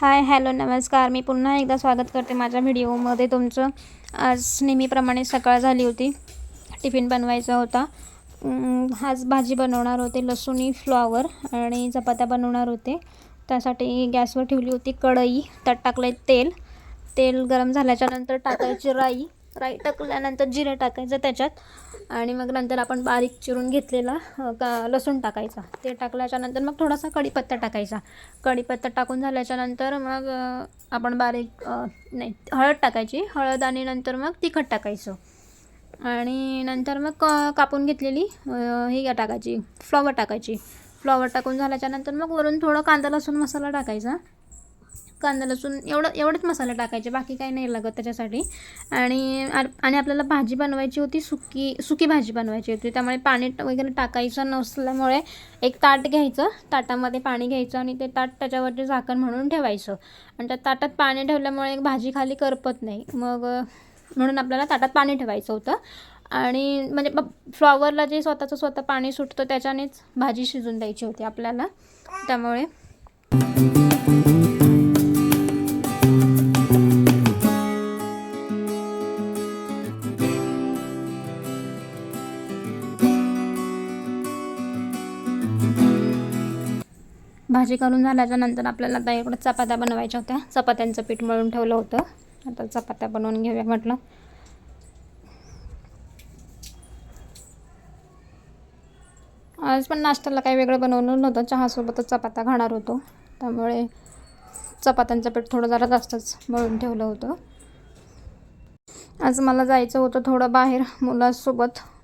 Hi hello नमस्कार. मी पुन्हा एकदा स्वागत करते माझ्या व्हिडिओमध्ये तुमचं. आज नेहमीप्रमाणे सकाळ झाली होती, टिफिन बनवायचा होता. आज भाजी बनवणार होते, लसूणी फ्लॉवर आणि चपात्या बनवणार होते. त्यासाठी गॅसवर ठेवली होती कढई. त्यात टाकलं तेल. तेल गरम झाल्याच्यानंतर टाकायची राई. राई टाकल्यानंतर जिरे टाकायचं त्याच्यात, आणि मग नंतर आपण बारीक चिरून घेतलेला लसूण टाकायचा. ते टाकल्याच्यानंतर मग थोडासा कढीपत्ता टाकायचा. कढीपत्ता टाकून झाल्याच्यानंतर मग आपण हळद टाकायची. हळद आणि नंतर मग तिखट टाकायचं, आणि नंतर मग कापून घेतलेली ही टाकायची, फ्लॉवर टाकायची. फ्लॉवर टाकून झाल्याच्यानंतर मग वरून थोडं कांदा लसूण मसाला टाकायचा. कांदा लसूण एवढेच मसाले टाकायचे, बाकी काही नाही लागत त्याच्यासाठी. आणि आपल्याला भाजी बनवायची होती, सुकी भाजी बनवायची होती. त्यामुळे पाणी वगैरे टाकायचं नसल्यामुळे एक ताट घ्यायचं, ताटामध्ये पाणी घ्यायचं आणि ते ताट त्याच्यावरती झाकण म्हणून ठेवायचं. आणि त्या ताटात पाणी ठेवल्यामुळे एक भाजी खाली करपत नाही, मग म्हणून आपल्याला ताटात पाणी ठेवायचं होतं. आणि म्हणजे फ्लॉवरला जे स्वतः पाणी सुटतं त्याच्यानेच भाजी शिजून द्यायची होती आपल्याला. त्यामुळे भाजी करून झाल्याच्यानंतर आपल्याला आता इकडं चपात्या बनवायच्या होत्या. चपात्यांचं पीठ मळून ठेवलं होतं. आता चपात्या बनवून घेऊया म्हटलं. आज पण नाश्त्याला काही वेगळं बनवलं नव्हतं, चहासोबतच चपात्या खाणार होतो. त्यामुळे चपात्यांचं पीठ थोडं जरा जास्तच मळून ठेवलं होतं. आज मला जायचं होतं थोडं बाहेर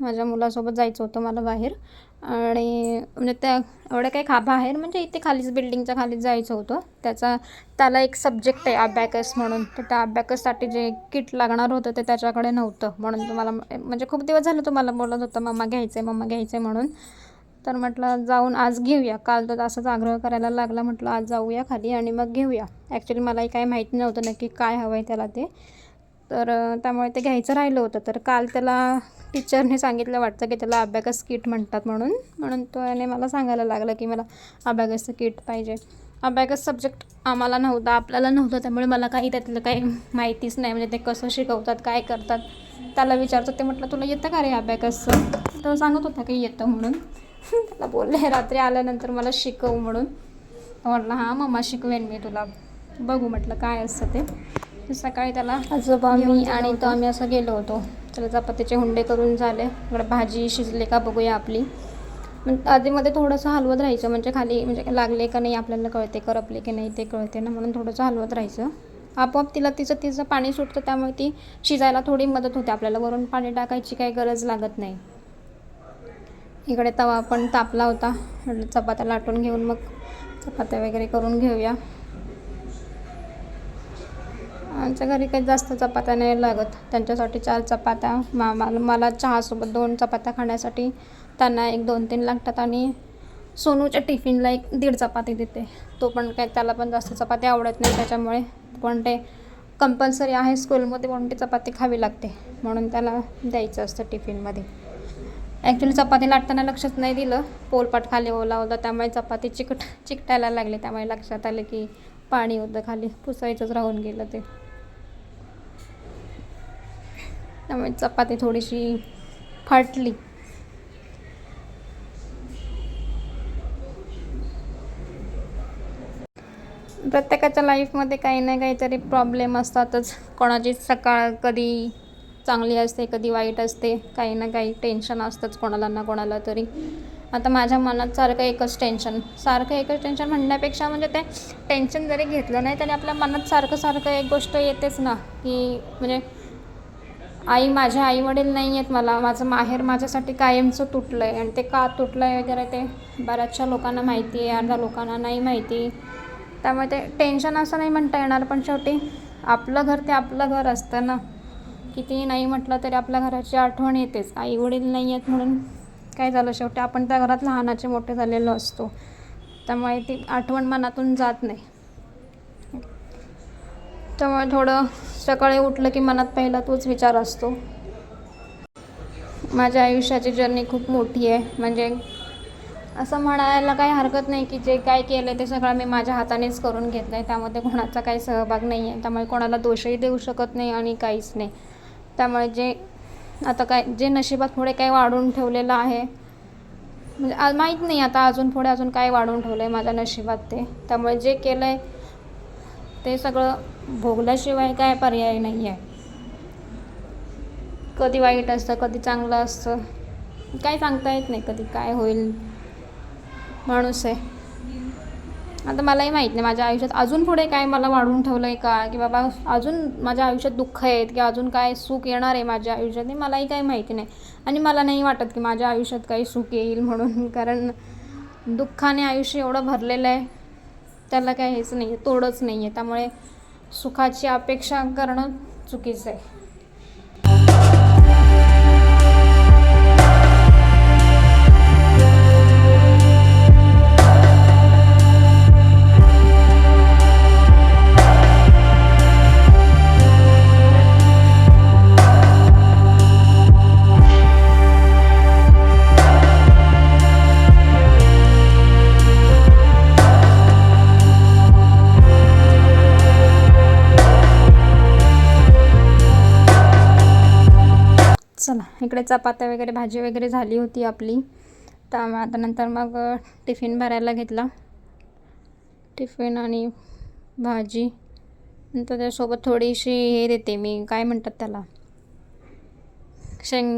माझ्या मुलासोबत जायचं होतं मला बाहेर. आणि म्हणजे एवढं काही बाहेर म्हणजे इथे खालीच, बिल्डिंगच्या खालीच जायचं होतं. त्याला एक सब्जेक्ट आहे अबॅकस म्हणून. तर त्या अबॅकससाठी जे किट लागणार होतं ते त्याच्याकडे नव्हतं. म्हणून तुम्हाला म्हणजे खूप दिवस झाले तुम्हाला बोलत होतं मम्मा घ्यायचं आहे म्हणून. तर म्हटलं जाऊन आज घेऊया. काल तर असंच आग्रह करायला लागला, म्हटलं आज जाऊया खाली आणि मग घेऊया. ॲक्च्युली मलाही काही माहिती नव्हतं नक्की काय हवं आहे त्याला ते. तर त्यामुळे ते घ्यायचं राहिलं होतं. तर काल त्याला टीचरने सांगितलं वाटतं की त्याला अबॅकस किट म्हणतात म्हणून त्याने मला सांगायला लागलं की मला अबॅकसचं किट पाहिजे. अबॅकस सब्जेक्ट आपल्याला नव्हतं, त्यामुळे मला त्यातलं काही माहितीच नाही. म्हणजे ते कसं शिकवतात, काय करतात. त्याला विचारतो ते, म्हटलं तुला येतं का रे अबॅकसचं? तो सांगत होता की येतं म्हणून. त्याला बोलले रात्री आल्यानंतर मला शिकव म्हणून. म्हटलं हां मम्मा शिकवेन मी तुला, बघू म्हटलं काय असतं ते. सकाळी त्याला आजोबा मी आणि तो आम्ही असं गेलो होतो. त्याला चपातीचे हुंडे करून झाले. इकडं भाजी शिजले का बघूया आपली. मग आधीमध्ये थोडंसं हलवत राहायचं, म्हणजे खाली म्हणजे लागले का नाही आपल्याला कळते, करपले की नाही ते कळते ना, म्हणून थोडंसं हलवत राहायचं. आपोआप तिला तिचं पाणी सुटतं, त्यामुळे ती शिजायला थोडी मदत होते आपल्याला. वरून पाणी टाकायची काही गरज लागत नाही. इकडे तवा पण तापला होता. चपात्या लाटून घेऊन मग चपात्या वगैरे करून घेऊया. आमच्या घरी काही जास्त चपात्या नाही लागत. त्यांच्यासाठी 4 चपात्या, मला चहासोबत 2 चपात्या खाण्यासाठी त्यांना 1-2-3 लागतात. आणि सोनूच्या टिफिनला 1-1.5 चपाती देते. तो पण काय, त्याला पण जास्त चपाती आवडत नाही, त्याच्यामुळे पण ते कंपल्सरी आहे स्कूलमध्ये म्हणून ती चपाती खावी लागते, म्हणून त्याला द्यायचं असतं टिफिनमध्ये. ॲक्च्युली चपाती लाटताना लक्षात नाही दिलं, पोलपाट खाली ओला होता, त्यामुळे चपाती चिकटायला लागली. त्यामुळे लक्षात आलं की पाणी होतं खाली, पुसायचंच राहून गेलं ते. त्यामुळे चपाती थोडीशी फाटली. प्रत्येकाच्या लाईफमध्ये काही ना काहीतरी प्रॉब्लेम असतातच. कोणाची सकाळ कधी चांगली असते, कधी वाईट असते. काही ना काही टेन्शन असतंच कोणाला ना कोणाला तरी. आता माझ्या मनात सारखं एकच टेन्शन म्हणण्यापेक्षा, म्हणजे ते टेन्शन जरी घेतलं नाही तरी आपल्या मनात सारखं एक गोष्ट येतेच ना, की म्हणजे माझे आईवडील नाही आहेत मला, माझं माहेर माझ्यासाठी कायमचं तुटलं आहे. आणि ते का तुटलं आहे वगैरे ते बऱ्याचशा लोकांना माहिती आहे, अर्ध्या लोकांना नाही माहिती. त्यामुळे ते टेन्शन असं नाही म्हणता येणार, पण शेवटी आपलं घर ते आपलं घर असतं ना. कितीही नाही म्हटलं तरी आपल्या घराची आठवण येतेच. आईवडील नाही आहेत म्हणून काय झालं, शेवटी आपण त्या घरात लहानाचे मोठे झालेलो असतो. त्यामुळे ती आठवण मनातून जात नाही. त्यामुळे थोडं सकाळी उठलं की मनात पहिला तोच विचार असतो. माझ्या आयुष्याची जर्नी खूप मोठी आहे. म्हणजे असं म्हणायला काही हरकत नाही की जे काय केलं आहे ते सगळं मी माझ्या हातानेच करून घेतलं आहे. त्यामध्ये कोणाचा काही सहभाग नाही आहे. त्यामुळे कोणाला दोषही देऊ शकत नाही आणि काहीच नाही. त्यामुळे जे आता काय जे नशिबात पुढे काही वाढवून ठेवलेलं आहे, म्हणजे माहीत नाही आता अजून पुढे अजून काय वाढवून ठेवलं आहे माझ्या नशिबात ते. त्यामुळे जे केलं आहे ते सगळं भोगल्याशिवाय काय पर्याय नाही आहे. कधी वाईट असतं, कधी चांगलं असतं, काही सांगता येत नाही कधी काय होईल. माणूस आहे. आता मलाही माहीत नाही माझ्या आयुष्यात अजून पुढे काय मला वाढवून ठेवलं आहे का, की बाबा अजून माझ्या आयुष्यात दुःख आहेत की अजून काय सुख येणार आहे माझ्या आयुष्यात, हे मलाही काही माहिती नाही. आणि मला नाही वाटत की माझ्या आयुष्यात काही सुख येईल म्हणून, कारण दुःखाने आयुष्य एवढं भरलेलं आहे, त्याला काय हेच नाही आहे, तोडच नाही आहे. त्यामुळे सुखाची अपेक्षा करणं चुकीचं आहे. चला, इकडे चपात्या वगैरे भाजी वगैरे झाली होती आपली. तर आता नंतर मग टिफिन भरायला घेतला. टिफिन आणि भाजी, नंतर त्यासोबत थोडीशी हे देते मी, काय म्हणतात त्याला,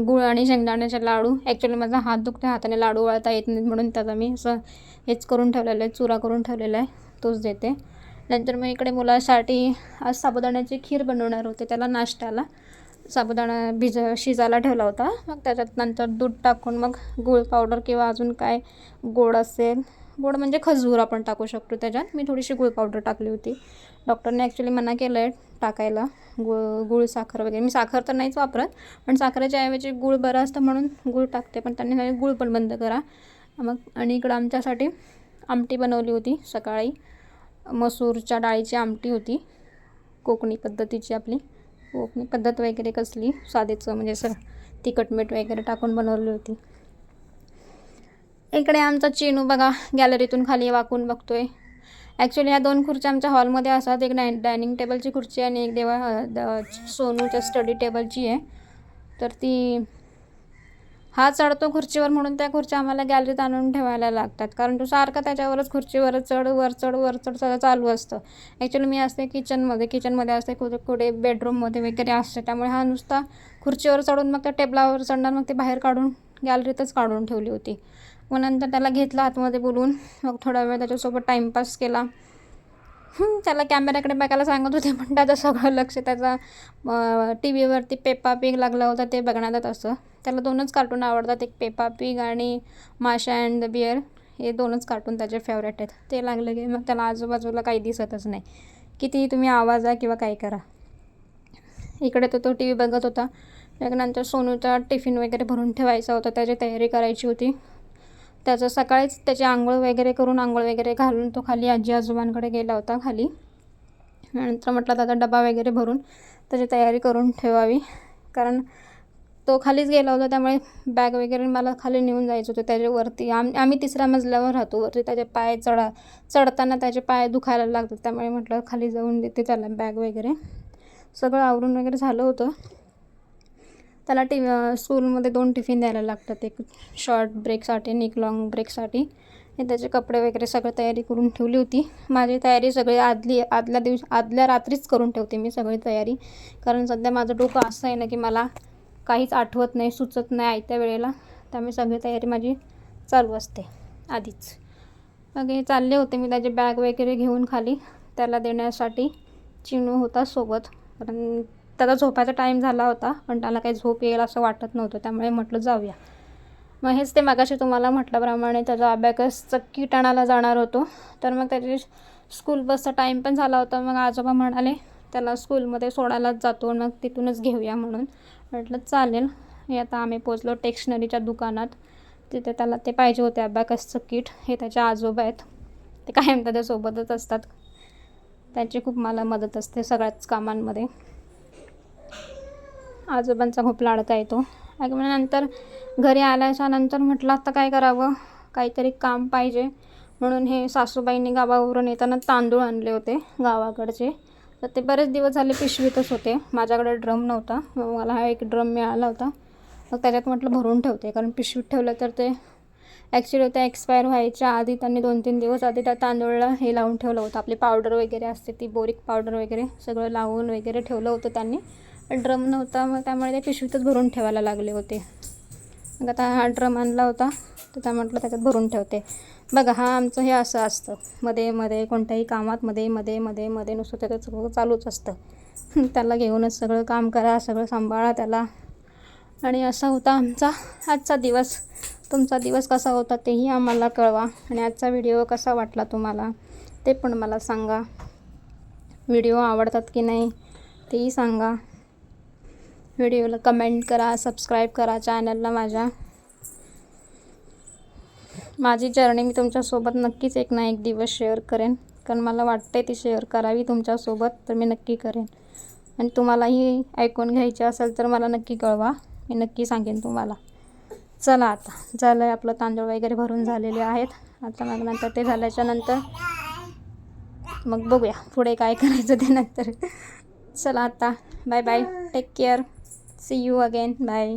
गुळ आणि शेंगदाण्याचे लाडू. ॲक्च्युली माझा हात दुखतो, हाताने लाडू वळता येत नाहीत म्हणून त्याचा मी असं हेच करून ठेवलेलं आहे, चुरा करून ठेवलेला आहे, तोच देते. नंतर मग इकडे मुलासाठी आज साबुदाण्याची खीर बनवणार होते. त्याला नाश्त्याला साबुदाणा शिजायला ठेवला होता. मग त्याच्यात नंतर दूध टाकून मग गूळ पावडर किंवा अजून काय गोड असेल, गोड म्हणजे खजूर आपण टाकू शकतो त्याच्यात. मी थोडीशी गूळ पावडर टाकली होती. डॉक्टरने ॲक्च्युली मना केलं आहे टाकायला गूळ साखर वगैरे. मी साखर तर नाहीच वापरत, पण साखरेच्या ऐवजी गूळ बरं असतं म्हणून गूळ टाकते. पण त्यांनी सांगितलं गूळ पण बंद करा. मग आणि इकडं आमच्यासाठी आमटी बनवली होती सकाळी. मसूरच्या डाळीची आमटी होती, कोकणी पद्धतीची आपली. कोकणी पद्धत वगैरे कसली साधेचं, म्हणजे असं तिखट मीठ वगैरे टाकून बनवली होती. इकडे आमचा चिनू बघा गॅलरीतून खाली वाकून बघतोय. ॲक्च्युली ह्या 2 खुर्च्या आमच्या हॉलमध्ये असतात. एक डायनिंग टेबलची खुर्ची आणि एक सोनूच्या स्टडी टेबलची आहे. तर ती हा चढतो खुर्चीवर म्हणून त्या खुर्च्या आम्हाला गॅलरीत आणून ठेवायला लागतात, कारण तो सारखा त्याच्यावरच खुर्चीवरच चढ वर चढ सगळं चालू असतं. ॲक्च्युली मी असते किचनमध्ये असते, कुठे बेडरूममध्ये वगैरे असते. त्यामुळे हा नुसता खुर्चीवर चढून मग त्या टेबलावर चढणार, मग ते बाहेर काढून गॅलरीतच काढून ठेवली होती. मग नंतर त्याला घेतलं आतमध्ये बोलून, मग थोडा वेळ त्याच्यासोबत टाईमपास केला. त्याला कॅमेऱ्याकडे बघायला सांगत होते, पण त्याचं सगळं लक्ष त्याचा टी व्हीवरती पेपा पिग लागला होता ते बघण्यात असं. त्याला 2च कार्टून आवडतात, एक पेपा पिग आणि माशा अँड द बिअर. हे 2च कार्टून त्याचे फेवरेट आहेत. ते लागले की मग त्याला आजूबाजूला काही दिसतच नाही, कितीही तुम्ही आवाज आहे किंवा काही करा. इकडे तो टी व्ही बघत होता. त्यानंतर सोनूचा टिफिन वगैरे भरून ठेवायचा होता, त्याची तयारी करायची होती. त्याचं सकाळीच त्याची आंघोळ वगैरे करून आंघोळ वगैरे घालून तो खाली आजी आजोबांकडे गेला होता खाली. नंतर म्हटलं त्याचा डबा वगैरे भरून त्याची तयारी करून ठेवावी, कारण तो खालीच गेला होता. त्यामुळे बॅग वगैरे मला खाली नेऊन जायचं होतं त्याच्यावरती. आम्ही 3ऱ्या मजल्यावर राहतो, वरती त्याचे पाय चढताना त्याचे पाय दुखायला लागतात. त्यामुळे म्हटलं खाली जाऊन देते त्याला बॅग वगैरे. सगळं आवरून वगैरे झालं होतं. त्याला स्कूलमध्ये 2 टिफिन द्यायला लागतात, एक शॉर्ट ब्रेकसाठी आणि एक लॉंग ब्रेकसाठी. हे त्याचे कपडे वगैरे सगळं तयारी करून ठेवली होती. माझी तयारी सगळी आदल्या रात्रीच करून ठेवते मी सगळी तयारी, कारण सध्या माझं डोकं असं आहे ना की मला काहीच आठवत नाही, सुचत नाही आयत्या वेळेला. त्यामुळे सगळी तयारी माझी चालू असते आधीच. मग हे चालले होते मी त्याची बॅग वगैरे घेऊन खाली त्याला देण्यासाठी. चिनू होता सोबत, कारण त्याचा झोपायचा टाईम झाला होता, पण त्याला काही झोप येईल असं वाटत नव्हतं. त्यामुळे म्हटलं जाऊया. मग हेच ते मगाशी तुम्हाला म्हटल्याप्रमाणे त्याचा अबॅकसचा किट आणायला जाणार होतो. तर मग त्याची स्कूल बसचा टाईम पण झाला होता. मग आजोबा म्हणाले त्याला स्कूलमध्ये सोडायलाच जातो, मग तिथूनच घेऊया म्हणून. म्हटलं चालेल. हे आता आम्ही पोचलो टेक्शनरीच्या दुकानात. तिथे त्याला ते पाहिजे होते अबॅकसचं किट. हे त्याचे आजोबा आहेत, ते कायम त्याच्यासोबतच असतात. त्यांची खूप मला मदत असते सगळ्याच कामांमध्ये. आजोबांचा खूप लाडका आहे तो. नंतर घरी आल्याच्या नंतर म्हटलं आता काय करावं, काहीतरी काम पाहिजे म्हणून हे सासूबाईंनी गावावरून येताना तांदूळ आणले होते गावाकडचे. तर ते बरेच दिवस झाले पिशवीतच होते. माझ्याकडे ड्रम नव्हता, मग मला हा एक ड्रम मिळाला होता. मग त्याच्यात म्हटलं भरून ठेवते, कारण पिशवीत ठेवलं तर ते ॲक्च्युली त्या एक्सपायर व्हायच्या आधी त्यांनी 2-3 दिवस आधी त्या तांदूळला हे लावून ठेवलं होतं. आपली पावडर वगैरे असते ती बोरिक पावडर वगैरे सगळं लावून वगैरे ठेवलं होतं त्यांनी. ड्रम नव्हता, मग त्यामुळे ते पिशवीतच भरून ठेवायला लागले होते. मग आता हा ड्रम आणला होता तर त्या म्हटलं त्याच्यात भरून ठेवते. बघा, हा आमचं हे असं असतं, मध्ये मध्ये कोणत्याही कामात मध्ये मध्ये मध्ये मध्ये नुसतं त्याचं सगळं चालूच असतं. त्याला घेऊनच सगळं काम करा, सगळं सांभाळा त्याला. आणि असा होता आमचा आजचा दिवस. तुमचा दिवस कसा होता तेही आम्हाला कळवा. आणि आजचा व्हिडिओ कसा वाटला तुम्हाला ते पण मला सांगा. व्हिडिओ आवडतात की नाही तेही सांगा. व्हिडिओला कमेंट करा, सबस्क्राईब करा चॅनलला माझ्या. माझी जर्नी मी तुमच्यासोबत नक्कीच एक ना एक दिवस शेअर करेन, कारण मला वाटते ती शेअर करावी तुमच्यासोबत, तर मी नक्की करेन. आणि तुम्हालाही ऐकून घ्यायची असेल तर मला नक्की कळवा, मी नक्की सांगेन तुम्हाला. चला, आता झालं आहे आपलं, तांदूळ वगैरे भरून झालेले आहेत. आता मग नंतर ते झाल्याच्यानंतर मग बघूया पुढे काय करायचं ते नंतर. चला आता, bye bye, take care, see you again, bye.